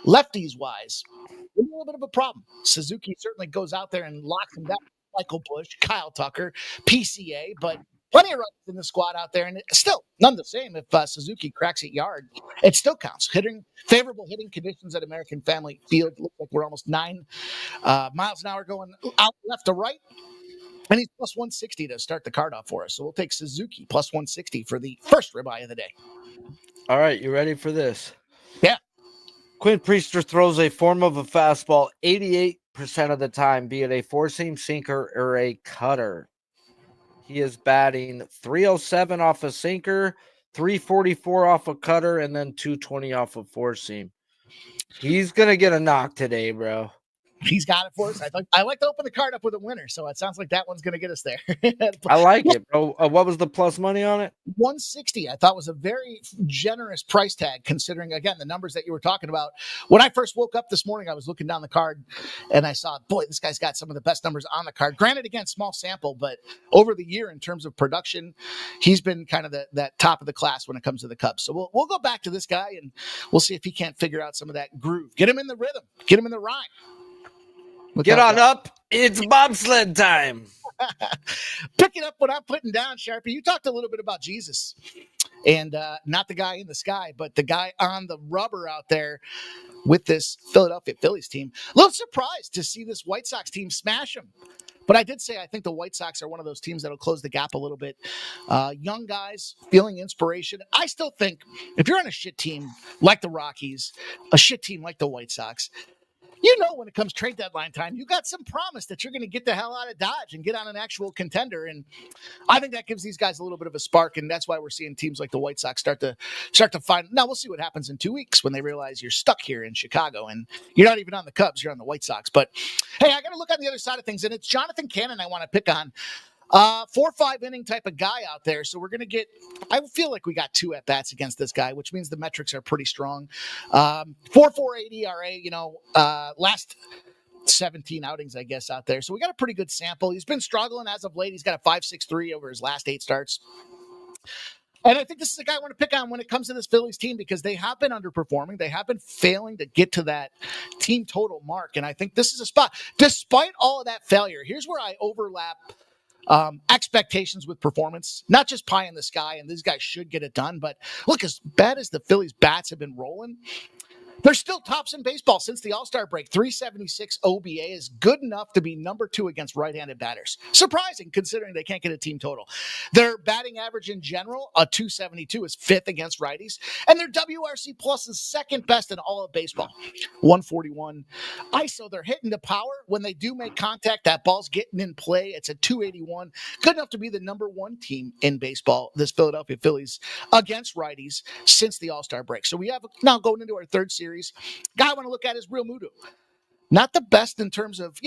lefties-wise, a little bit of a problem. Suzuki certainly goes out there and locks him down. Michael Bush, Kyle Tucker, PCA, but plenty of runs in the squad out there. And still, none the same. If Suzuki cracks it yard, it still counts. Favorable hitting conditions at American Family Field. Looks like we're almost 9 miles an hour going out left to right. And he's plus 160 to start the card off for us. So we'll take Suzuki plus 160 for the first ribeye of the day. All right, you ready for this? Yeah. Quinn Priester throws a form of a fastball 88% of the time, be it a four-seam sinker or a cutter. He is batting 307 off a sinker, 344 off a cutter, and then 220 off a four-seam. He's going to get a knock today, bro. He's got it for us. I like to open the card up with a winner, so it sounds like that one's going to get us there. I like it, bro. What was the plus money on it? 160. I thought was a very generous price tag, considering, again, the numbers that you were talking about. When I first woke up this morning, I was looking down the card, and I saw, boy, this guy's got some of the best numbers on the card. Granted, again, small sample, but over the year in terms of production, he's been kind of that top of the class when it comes to the Cubs. So we'll go back to this guy, and we'll see if he can't figure out some of that groove. Get him in the rhythm. Get him in the rhyme. Get on up. It's bobsled time. Picking up what I'm putting down, Sharpie. You talked a little bit about Jesus. And not the guy in the sky, but the guy on the rubber out there with this Philadelphia Phillies team. A little surprised to see this White Sox team smash them. But I did say I think the White Sox are one of those teams that'll close the gap a little bit. Young guys feeling inspiration. I still think if you're on a shit team like the Rockies, a shit team like the White Sox, when it comes trade deadline time, you got some promise that you're going to get the hell out of Dodge and get on an actual contender. And I think that gives these guys a little bit of a spark. And that's why we're seeing teams like the White Sox start to find. Now we'll see what happens in 2 weeks when they realize you're stuck here in Chicago and you're not even on the Cubs, you're on the White Sox. But hey, I got to look on the other side of things. And it's Jonathan Cannon I want to pick on. 4-5 inning type of guy out there. So we're going to get, I feel like we got 2 at-bats against this guy, which means the metrics are pretty strong. 4.48 ERA, last 17 outings, I guess, out there. So we got a pretty good sample. He's been struggling as of late. He's got a 5.63 over his last 8 starts. And I think this is a guy I want to pick on when it comes to this Phillies team because they have been underperforming. They have been failing to get to that team total mark. And I think this is a spot. Despite all of that failure, here's where I overlap expectations with performance, not just pie in the sky, and these guys should get it done. But look, as bad as the Phillies bats have been rolling, they're still tops in baseball since the All-Star break. 376 OBA is good enough to be number 2 against right-handed batters. Surprising, considering they can't get a team total. Their batting average in general, a 272, is 5th against righties. And their WRC plus is 2nd best in all of baseball, 141. ISO, they're hitting the power. When they do make contact, that ball's getting in play. It's a 281. Good enough to be the number 1 team in baseball, this Philadelphia Phillies, against righties since the All-Star break. So we have now going into our third series. series. Guy I want to look at is Real Muto. Not the best in terms of,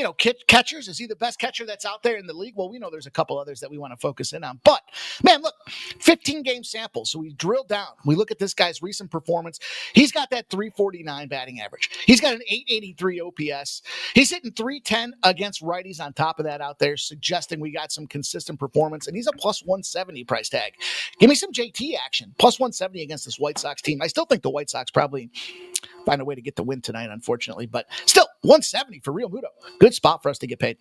catchers. Is he the best catcher that's out there in the league? Well, we know there's a couple others that we want to focus in on. But, man, look, 15-game sample. So we drill down. We look at this guy's recent performance. He's got that 349 batting average. He's got an 883 OPS. He's hitting 310 against righties on top of that out there, suggesting we got some consistent performance. And he's a plus 170 price tag. Give me some JT action. Plus 170 against this White Sox team. I still think the White Sox probably find a way to get the win tonight, unfortunately. But still, 170 for Real Muto. Good spot for us to get paid.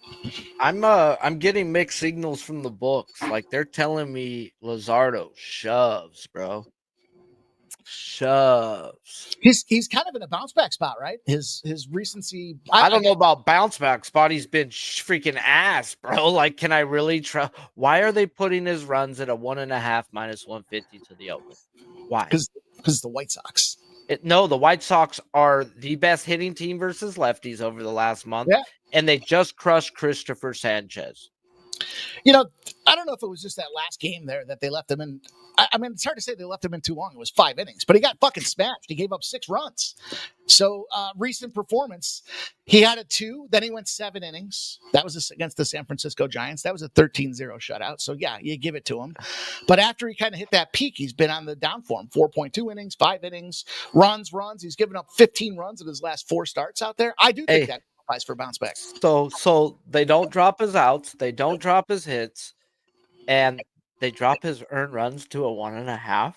I'm getting mixed signals from the books. Like they're telling me Luzardo shoves, bro. Shoves. He's kind of in a bounce back spot, right? His recency. I don't know about bounce back spot. He's been freaking ass, bro. Like, can I really try? Why are they putting his runs at a 1.5 minus 150 to the over? Why? Because the White Sox. No, the White Sox are the best hitting team versus lefties over the last month, and they just crushed Christopher Sanchez. I don't know if it was just that last game there that they left him in. I mean, it's hard to say they left him in too long. It was 5 innings, but he got fucking smashed. He gave up 6 runs. So recent performance, he had a 2, then he went 7 innings. That was against the San Francisco Giants. That was a 13-0 shutout. So yeah, you give it to him. But after he kind of hit that peak, he's been on the down form. 4.2 innings, 5 innings, runs. He's given up 15 runs in his last 4 starts out there. I do think that qualifies for bounce back. So they don't drop his outs, they don't drop his hits, and they drop his earned runs to a 1.5.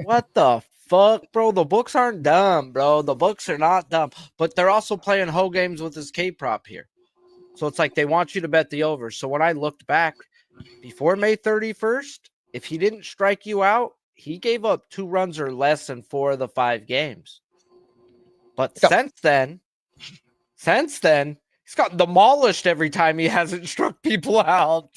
What the fuck, bro? The books aren't dumb, bro. The books are not dumb, but they're also playing whole games with his K prop here. So it's like they want you to bet the over. So when I looked back before May 31st, if he didn't strike you out, he gave up 2 runs or less in 4 of the 5 games. But since then, he's got demolished every time he hasn't struck people out.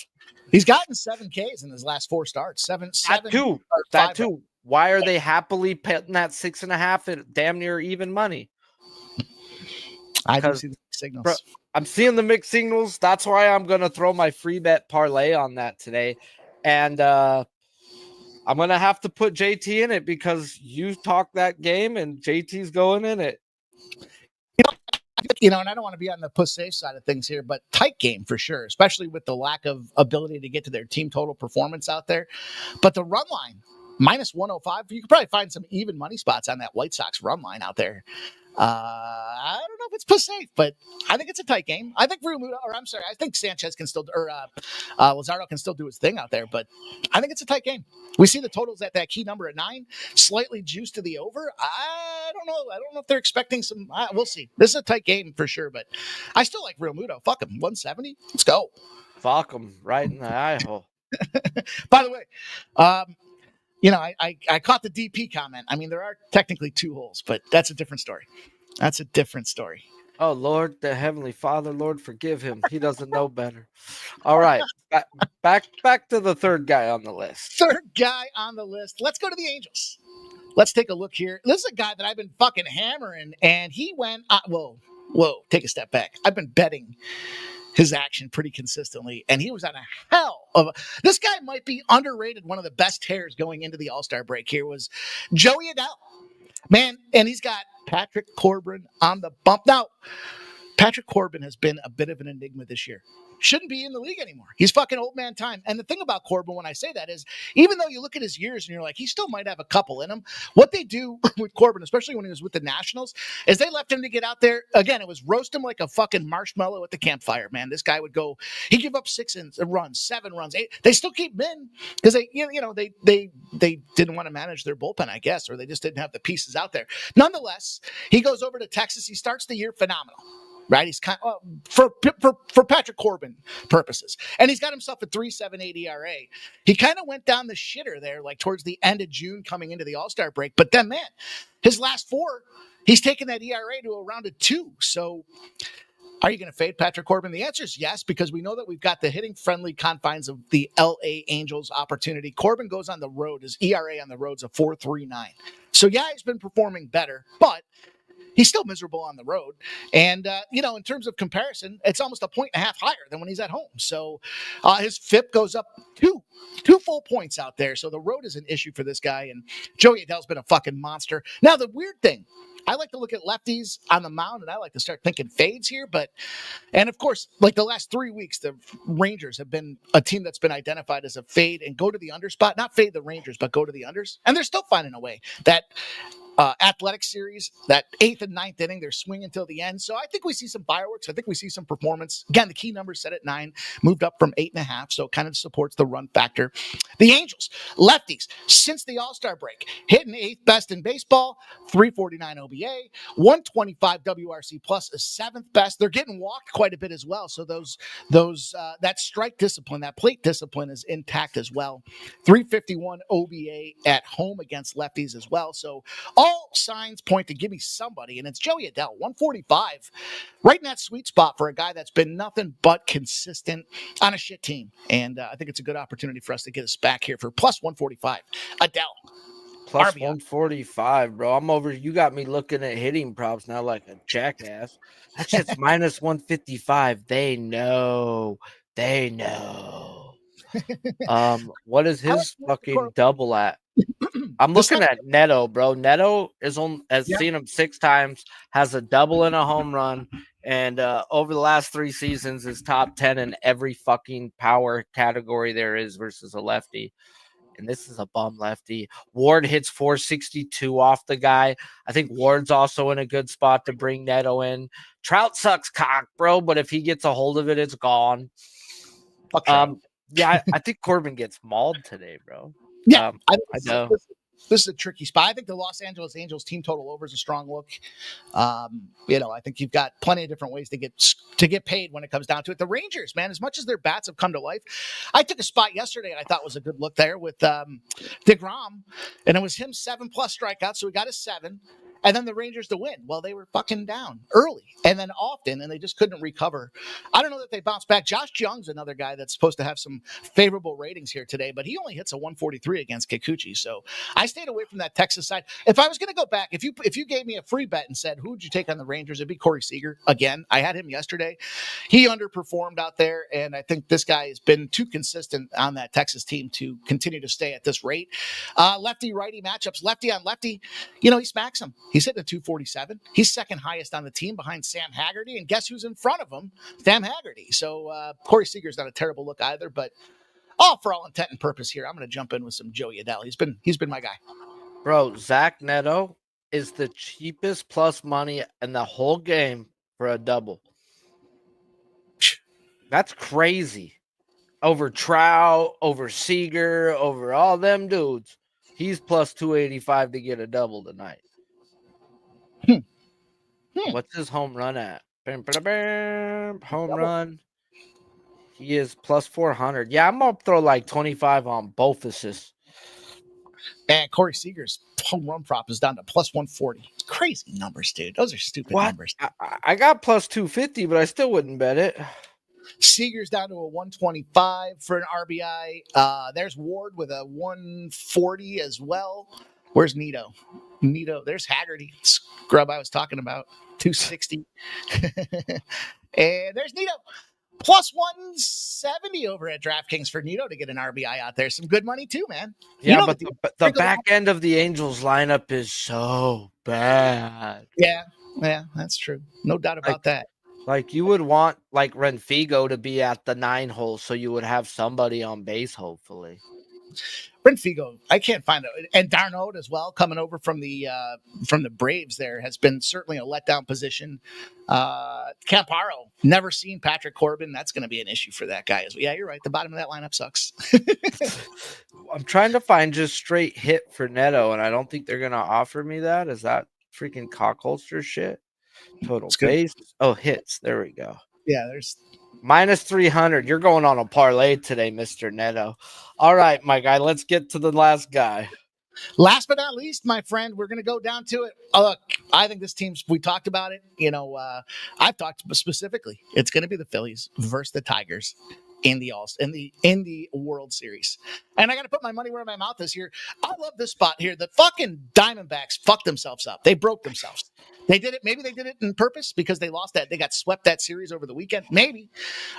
He's gotten 7 Ks in his last 4 starts. That too. Why are they happily petting that 6.5 at damn near even money? I do see the signals. Bro, I'm seeing the mixed signals. That's why I'm going to throw my free bet parlay on that today. And I'm going to have to put JT in it because you talked that game and JT's going in it. And I don't want to be on the puss safe side of things here, but tight game for sure, especially with the lack of ability to get to their team total performance out there. But the run line, minus 105, you could probably find some even money spots on that White Sox run line out there. I don't know if it's puss safe, but I think it's a tight game. I think I think Sanchez can still, Luzardo can still do his thing out there, but I think it's a tight game. We see the totals at that key number at 9, slightly juiced to the over. I don't know. I don't know if they're expecting some. We'll see. This is a tight game for sure, but I still like Real Muto. Fuck him. 170. Let's go. Fuck him right in the eye hole. By the way, I caught the DP comment. I mean, there are technically 2 holes, but that's a different story. Oh, Lord, the Heavenly Father, Lord, forgive him. He doesn't know better. All right. Back to the third guy on the list. Let's go to the Angels. Let's take a look here. This is a guy that I've been fucking hammering, and he went, whoa, take a step back. I've been betting his action pretty consistently, and he was on a hell of this guy might be underrated. One of the best tears going into the All-Star break here was Joey Adell. Man, and he's got Patrick Corbin on the bump. Now, Patrick Corbin has been a bit of an enigma this year. Shouldn't be in the league anymore. He's fucking old man time. And the thing about Corbin, when I say that, is even though you look at his years and you're like, he still might have a couple in him, what they do with Corbin, especially when he was with the Nationals, is they left him to get out there. Again, it was roast him like a fucking marshmallow at the campfire, man. This guy would go, he'd give up 6 runs, 7 runs, 8. They still keep him in because they didn't want to manage their bullpen, I guess, or they just didn't have the pieces out there. Nonetheless, he goes over to Texas. He starts the year phenomenal. Right, he's kind of, for Patrick Corbin purposes, and he's got himself a 3.78 ERA. He kind of went down the shitter there, like towards the end of June, coming into the All-Star break. But then, man, his last 4, he's taken that ERA to around a 2. So, are you going to fade Patrick Corbin? The answer is yes, because we know that we've got the hitting-friendly confines of the LA Angels opportunity. Corbin goes on the road; his ERA on the road's a 4.39. So, yeah, he's been performing better, but he's still miserable on the road. And, in terms of comparison, it's almost a 1.5 higher than when he's at home. So his FIP goes up 2 full points out there. So the road is an issue for this guy. And Joey Adell's been a fucking monster. Now, the weird thing, I like to look at lefties on the mound, and I like to start thinking fades here. And of course, like the last 3 weeks, the Rangers have been a team that's been identified as a fade and go to the under spot. Not fade the Rangers, but go to the unders. And they're still finding a way. That athletic series, that 8th and 9th inning, they're swinging until the end. So I think we see some fireworks. I think we see some performance. Again, the key number set at 9, moved up from 8.5, so it kind of supports the run factor. The Angels, lefties, since the All-Star break, hitting 8th best in baseball, 349 OBA, 125 WRC plus is 7th best. They're getting walked quite a bit as well. So that strike discipline, that plate discipline is intact as well. 351 OBA at home against lefties as well. So all signs point to give me somebody, and it's Joey Adell, 145, right in that sweet spot for a guy that's been nothing but consistent on a shit team. And I think it's a good opportunity for us to get us back here for plus 145. Adell. Plus RBI. 145, bro. I'm over. You got me looking at hitting props now like a jackass. That shit's minus 155. They know. What is his fucking double at? I'm looking at Neto, bro. Neto has seen him 6 times, has a double and a home run, and over the last 3 seasons is top 10 in every fucking power category there is versus a lefty. And this is a bum lefty. Ward hits 462 off the guy. I think Ward's also in a good spot to bring Neto in. Trout sucks cock, bro, but if he gets a hold of it, it's gone. Yeah, I think Corbin gets mauled today, bro. Yeah, I know. This is a tricky spot. I think the Los Angeles Angels team total over is a strong look. I think you've got plenty of different ways to get paid when it comes down to it. The Rangers, man, as much as their bats have come to life, I took a spot yesterday and I thought was a good look there with DeGrom, and it was him 7+ strikeouts, so we got a 7. And then the Rangers to win. Well, they were fucking down early and then often, and they just couldn't recover. I don't know that they bounced back. Josh Jung's another guy that's supposed to have some favorable ratings here today, but he only hits a 143 against Kikuchi. So I stayed away from that Texas side. If I was going to go back, if you gave me a free bet and said, who would you take on the Rangers? It'd be Corey Seager. Again, I had him yesterday. He underperformed out there, and I think this guy has been too consistent on that Texas team to continue to stay at this rate. Lefty-righty matchups. Lefty on lefty, he smacks him. He's hitting a 247. He's second highest on the team behind Sam Haggerty. And guess who's in front of him? Sam Haggerty. So Corey Seager's not a terrible look either. But for all intent and purpose here, I'm going to jump in with some Joey Adell. He's been my guy. Bro, Zach Neto is the cheapest plus money in the whole game for a double. That's crazy. Over Trout, over Seager, over all them dudes. He's plus 285 to get a double tonight. What's his home run at? Home run. He is plus 400. Yeah, I'm going to throw like 25 on both assists. And Corey Seager's home run prop is down to plus 140. Crazy numbers, dude. Those are stupid numbers. I got plus 250, but I still wouldn't bet it. Seager's down to a 125 for an RBI. There's Ward with a 140 as well. Where's Nito? There's Haggerty, scrub I was talking about, 260. And there's Nito, plus 170 over at DraftKings for Nito to get an RBI out there. Some good money too, man. Yeah, but the back end of the Angels lineup is so bad. Yeah, that's true. No doubt about that. Like you would want like Renfigo to be at the 9 hole, so you would have somebody on base, hopefully. Renfigo, I can't find it. And Darnold as well, coming over from the Braves there, has been certainly a letdown position. Camparo, never seen Patrick Corbin. That's going to be an issue for that guy. Yeah, you're right. The bottom of that lineup sucks. I'm trying to find just straight hit for Neto, and I don't think they're going to offer me that. Is that freaking cock holster shit? Total base. Oh, hits. There we go. Yeah, there's minus 300. You're going on a parlay today, Mr. Neto. All right, my guy. Let's get to the last guy. Last but not least, my friend, we're going to go down to it. Look, I think this team's, we talked about it. I've talked specifically. It's going to be the Phillies versus the Tigers. in the World Series. And I got to put my money where my mouth is here. I love this spot here. The fucking Diamondbacks fucked themselves up. They broke themselves. They did it. Maybe they did it on purpose because they lost that. They got swept that series over the weekend. Maybe.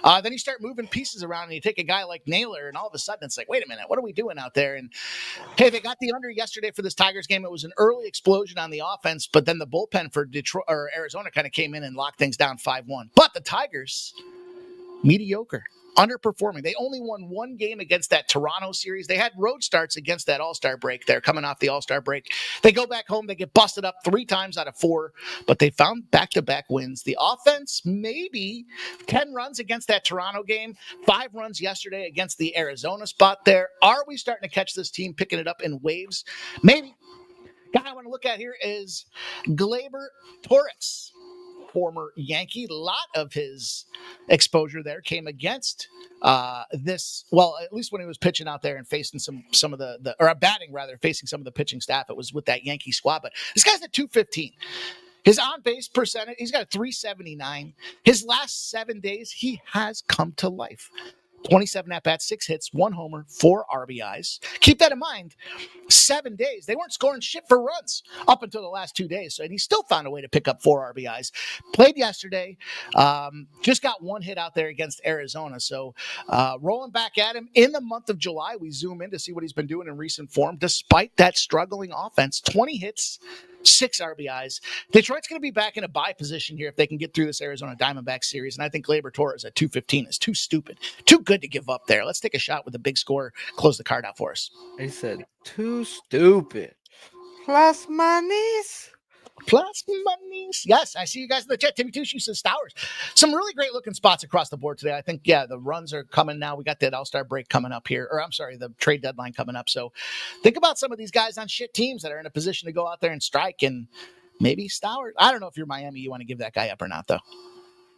Then you start moving pieces around and you take a guy like Naylor, and all of a sudden it's like, wait a minute, what are we doing out there? And hey, they got the under yesterday for this Tigers game. It was an early explosion on the offense, but then the bullpen for Detroit or Arizona kind of came in and locked things down 5-1. But the Tigers, mediocre, underperforming. They only won one game against that Toronto series. They had road starts against that All-Star break. They're coming off the All-Star break. They go back home. They get busted up 3 times out of 4, but they found back-to-back wins. The offense, maybe 10 runs against that Toronto game, 5 runs yesterday against the Arizona spot there. Are we starting to catch this team picking it up in waves? Maybe. Guy I want to look at here is Gleyber Torres, former Yankee. A lot of his exposure there came against this. Well, at least when he was pitching out there and facing some of the or batting rather, facing some of the pitching staff, it was with that Yankee squad. But this guy's at 215. His on-base percentage, he's got a 379. His last 7 days, he has come to life. 27 at-bats, 6 hits, 1 homer, 4 RBIs. Keep that in mind. 7 days. They weren't scoring shit for runs up until the last 2 days. So he still found a way to pick up 4 RBIs. Played yesterday. Just got 1 hit out there against Arizona. So rolling back at him in the month of July, we zoom in to see what he's been doing in recent form. Despite that struggling offense, 20 hits, 6 RBIs. Detroit's going to be back in a bye position here if they can get through this Arizona Diamondbacks series. And I think Gleyber Torres at 215 is too stupid, too good to give up there. Let's take a shot with a big score. Close the card out for us. He said, too stupid. Plus monies. Plus monies. Yes, I see you guys in the chat. Timmy Tucci says Stowers. Some really great looking spots across the board today. I think, yeah, the runs are coming now. We got that All-Star break coming up here. Or I'm sorry, the trade deadline coming up. So think about some of these guys on shit teams that are in a position to go out there and strike, and maybe Stowers. I don't know if you're Miami, you want to give that guy up or not, though.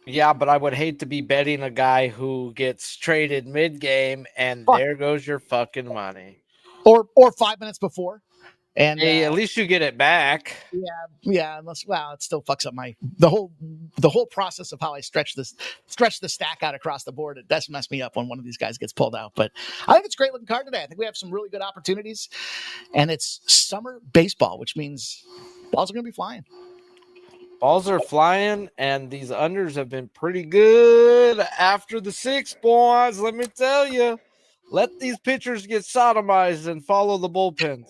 Yeah, but I would hate to be betting a guy who gets traded mid-game, and there goes your fucking money. Or 5 minutes before. And hey, at least you get it back. Yeah. Unless, well, it still fucks up the whole process of how I stretch the stack out across the board. It does mess me up when one of these guys gets pulled out. But I think it's a great looking card today. I think we have some really good opportunities, and it's summer baseball, which means balls are going to be flying. Balls are flying, and these unders have been pretty good after the 6, boys. Let me tell you, let these pitchers get sodomized and follow the bullpens.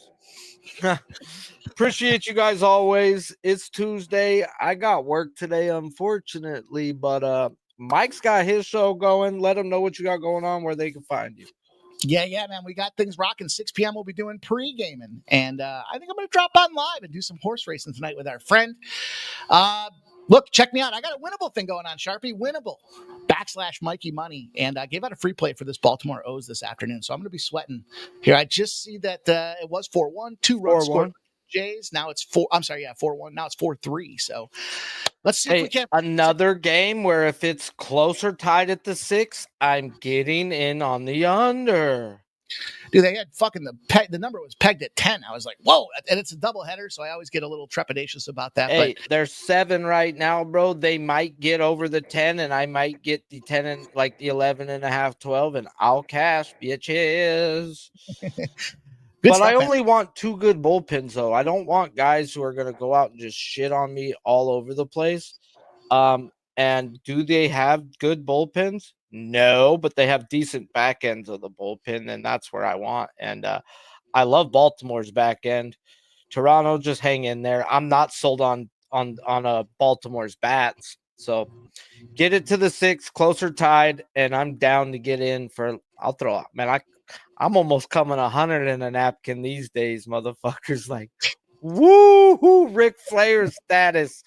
Appreciate you guys always. It's Tuesday. I got work today, unfortunately, but Mike's got his show going. Let him know what you got going on, where they can find you. Yeah, man. We got things rocking. 6 p.m. We'll be doing pre-gaming. And I think I'm going to drop on live and do some horse racing tonight with our friend. Look, check me out. I got a winnable thing going on, Sharpie. Winnable / Mikey Money. And I gave out a free play for this Baltimore O's this afternoon. So I'm going to be sweating here. I just see that it was 4-1, 2 runs scored. Jays. Now it's 4. I'm sorry. Yeah, 4-1. Now it's 4-3. So let's see if we can. Another game where if it's closer tied at the 6, I'm getting in on the under. Dude, they had fucking the number was pegged at 10. I was like, whoa, and it's a doubleheader, so I always get a little trepidatious about that. Hey, there's 7 right now, bro. They might get over the 10, and I might get the 10 and like the 11.5, 12, and I'll cash, bitches. But I only want 2 good bullpens, though. I don't want guys who are going to go out and just shit on me all over the place. And do they have good bullpens? No, but they have decent back ends of the bullpen, and that's where I want. And I love Baltimore's back end. Toronto, just hang in there. I'm not sold on Baltimore's bats. So get it to the 6, closer tied, and I'm down to get in for. I'll throw out, man. I'm almost coming 100 in a napkin these days, motherfuckers. Like, woo-hoo, Ric Flair status.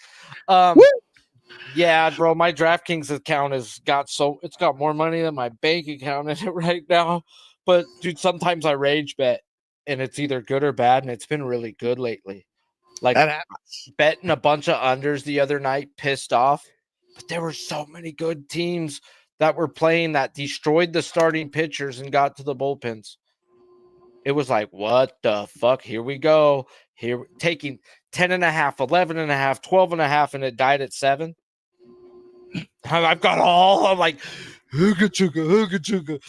Yeah, bro, my DraftKings account it's got more money than my bank account in it right now. But dude, sometimes I rage bet, and it's either good or bad, and it's been really good lately. Like betting a bunch of unders the other night, pissed off. But there were so many good teams that were playing that destroyed the starting pitchers and got to the bullpens. It was like, what the fuck? Here we go. Here taking 10.5, 11.5, 12.5, and it died at 7. I've got all. I'm like, hooga chugga.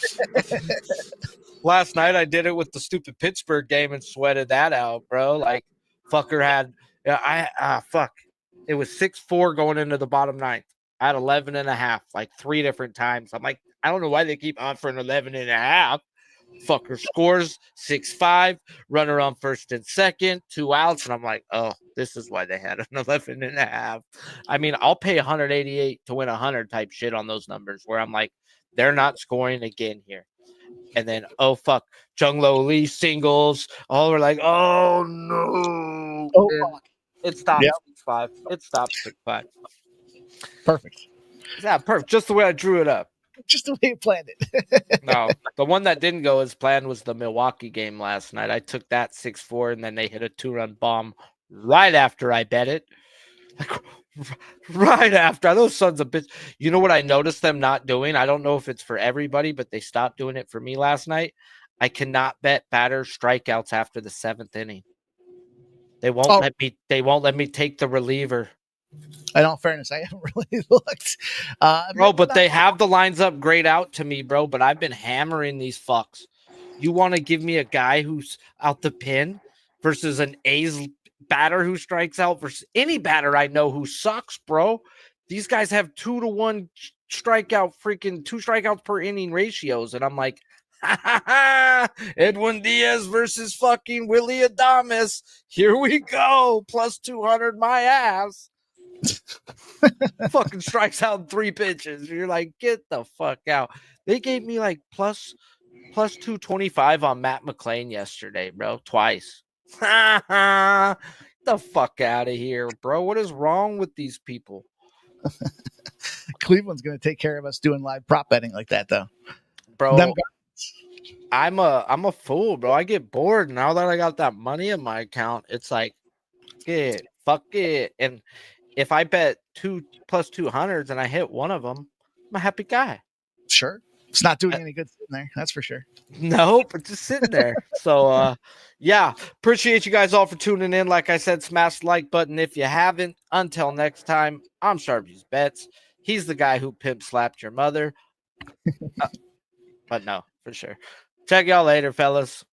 Last night I did it with the stupid Pittsburgh game and sweated that out, bro. Like, fucker had, fuck. It was 6-4 going into the bottom ninth. I had 11.5, like 3 different times. I'm like, I don't know why they keep offering 11.5. Fucker scores 6-5, runner on first and second, 2 outs. And I'm like, oh, this is why they had an 11.5. I mean, I'll pay 188 to win 100 type shit on those numbers where I'm like, they're not scoring again here. And then, oh, fuck, Jung-Lo Lee singles. All we're like, oh, no. Oh, And fuck. it stopped Yep. 6-5. It stopped 6-5. Perfect. Yeah, perfect. Just the way I drew it up. Just the way you planned it. No, the one that didn't go as planned was the Milwaukee game last night. I took that 6-4, and then they hit a 2-run bomb right after I bet it. Like, right after. Those sons of bitch. You know what I noticed them not doing? I don't know if it's for everybody, but they stopped doing it for me last night. I cannot bet batters strikeouts after the 7th inning. They won't let me. They won't let me take the reliever. In all fairness, I haven't really looked. Bro, but they have the lines up grayed out to me, bro. But I've been hammering these fucks. You want to give me a guy who's out the pin versus an A's batter who strikes out versus any batter I know who sucks, bro. These guys have 2-to-1 strikeout, freaking 2 strikeouts per inning ratios. And I'm like, ha, ha, ha. Edwin Diaz versus fucking Willie Adames. Here we go. Plus 200 my ass. Fucking strikes out in 3 pitches. You're like, get the fuck out. They gave me like plus 225 on Matt McClain yesterday, bro. Twice. The fuck out of here, bro. What is wrong with these people? Cleveland's going to take care of us doing live prop betting like that, though. Bro, I'm a fool, bro. I get bored now that I got that money in my account. It's like, fuck it. And if I bet 2 plus 200s and I hit one of them, I'm a happy guy. Sure. It's not doing any good sitting there. That's for sure. Nope, it's just sitting there. So, yeah, appreciate you guys all for tuning in. Like I said, smash the like button if you haven't. Until next time, I'm Sharpie's Bets. He's the guy who pimp slapped your mother. But no, for sure. Check y'all later, fellas.